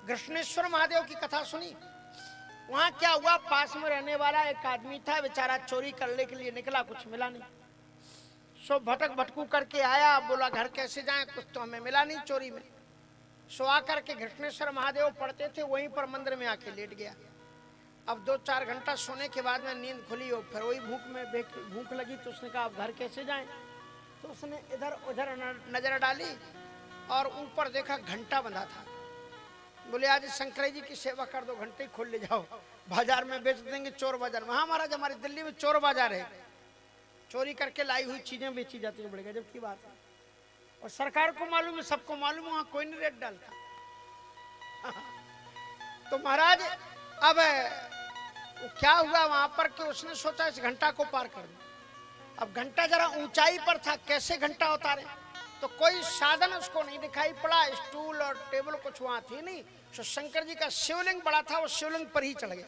कृष्णेश्वर महादेव की कथा सुनी। वहां क्या हुआ, पास में रहने वाला एक आदमी था, बेचारा चोरी करने के लिए निकला, कुछ मिला नहीं। सो भटक भटकू करके आया, बोला घर कैसे जाएं, कुछ तो हमें मिला नहीं चोरी में। सो आकर के कृष्णेश्वर महादेव पढ़ते थे, वहीं पर मंदिर में आके लेट गया। अब 2-4 घंटा सोने के बाद में नींद खुली और फिर वही भूख लगी, तो उसने कहा अब घर कैसे जाएं। तो उसने इधर उधर नजर डाली और ऊपर देखा घंटा बंधा था। बोले आज शंकर जी की सेवा कर दो, घंटे ही खोल ले जाओ, बाजार में बेच देंगे, चोर बाजार में। हाँ महाराज, हमारी दिल्ली में चोर बाजार है, चोरी करके लाई हुई चीजें बेची जाती है, बड़े गजब की बात है। और सरकार को मालूम है, सबको मालूम है, वहां कोई नहीं रेट डालता। तो महाराज अब क्या हुआ वहां पर कि उसने सोचा इस घंटा को पार कर दो। अब घंटा जरा ऊंचाई पर था, कैसे घंटा उतारे, तो कोई साधन उसको नहीं दिखाई पड़ा, स्टूल और टेबल कुछ वहां थी नहीं। तो शंकर जी का शिवलिंग बड़ा था, वो शिवलिंग पर ही चढ़ गया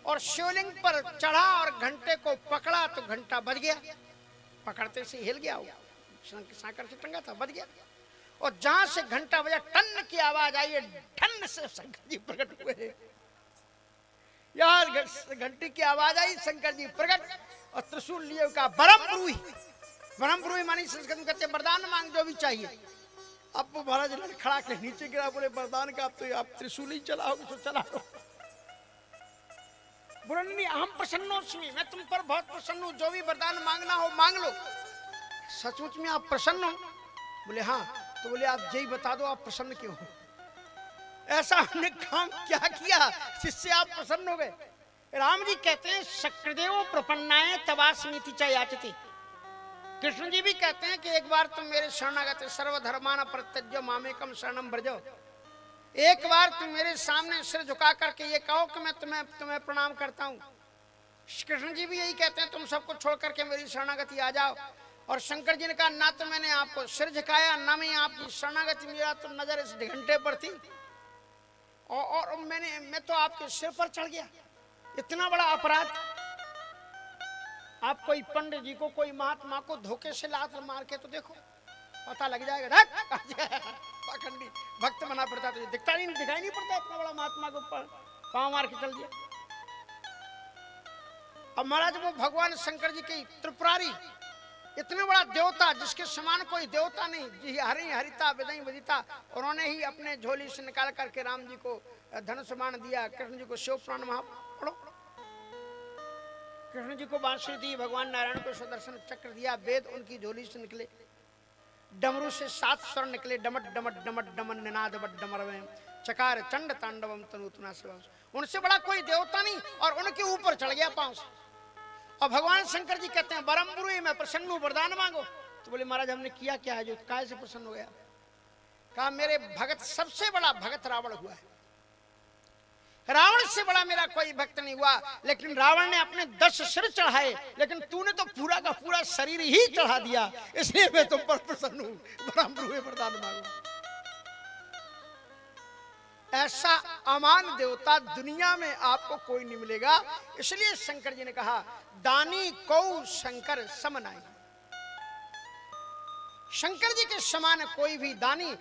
और शिवलिंग पर चढ़ा और घंटे को पकड़ा तो घंटा बज गया, पकड़ते से हिल गया, सांकर से टंगा था, बज गया। और जहां से घंटा बजा, टन की आवाज आई, ठन से शंकर जी प्रकट हुए। यार घंटी की आवाज आई, शंकर जी प्रकट और त्रिशूल लिए का बरम ब्रूही। बरम ब्रूही मानी संस्कृत में कहते हैं वरदान मांग जो भी चाहिए। अब वो महाराज लड़खड़ा के नीचे गिरा, बोले वरदान का तो आप त्रिशूल ही चलाओगे तो चला लो। बोले नहीं, हम प्रसन्नोस्मि, मैं तुम पर बहुत प्रसन्न हूँ, जो भी वरदान मांगना हो मांग लो। सचमुच में आप प्रसन्न हो? बोले हाँ। तो बोले आप यही बता दो आप प्रसन्न क्यों हो, ऐसा हमने काम क्या किया जिससे आप प्रसन्न हो गए। राम जी कहते हैं शक्रदेव प्रपन्नाए तवास्मीति च याचति। कृष्ण जी भी कहते हैं कि एक बार तुम मेरे शरणागत सर्वधर्मान परित्यज्य मामेकम शरणम व्रजो। एक बार तुम मेरे सामने सिर झुका करके ये कहो कि मैं तुम्हें प्रणाम करता हूँ। कृष्ण जी भी यही कहते हैं तुम सबको छोड़ करके मेरी शरणागति आ जाओ। और शंकर जी ने कहा ना तो मैंने आपको सिर झुकाया, ना मैं आपकी शरणागति, मेरा तो नजर इस घंटे पर थी और मैं तो आपके सिर पर चढ़ गया। इतना बड़ा अपराध। आप कोई पंडित जी को, कोई महात्मा को धोखे से लात मार के तो देखो, पता लग जाएगा। पाखंडी भक्त बना पड़ता तो दिखाई नहीं पड़ता, इतना बड़ा महात्मा को पांव मार के चल दिया। अब महाराज वो भगवान शंकर जी की त्रिपुरारी, इतना बड़ा देवता जिसके समान कोई देवता नहीं, जी हरि हरिता विदई विदिता, उन्होंने ही अपने झोली से निकाल करके राम जी को धनुष बाण दिया, कृष्ण जी को शिव पुराण महा पढ़ो, कृष्ण जी को बांसुरी दी, भगवान नारायण को सुदर्शन चक्र दिया, वेद उनकी झोली से निकले, डमरू से 7 स्वर निकले, डमट डमट डमट डमन निनाद बट डमरवे चकार चंड तांडवम तनुतना शिवम। उनसे बड़ा कोई देवता नहीं और उनके ऊपर चढ़ गया पांव से। और भगवान शंकर जी कहते हैं बरम ब्रूहि, मैं प्रसन्न हूं, वरदान मांगो। तो बोले महाराज हमने किया क्या है जो काय से प्रसन्न हो गया। कहा मेरे भगत, सबसे बड़ा भगत रावण हुआ है, रावण से बड़ा मेरा कोई भक्त नहीं हुआ। लेकिन रावण ने अपने 10 सिर चढ़ाए, लेकिन तूने तो पूरा का पूरा शरीर ही चढ़ा दिया, इसलिए मैं तुम पर प्रसन्न हूं, बरम ब्रूहि वरदान मांगो। ऐसा अमान देवता दुनिया में आपको कोई नहीं मिलेगा। इसलिए शंकर जी ने कहा दानी को शंकर समनाई। शंकर जी के समान कोई भी दानी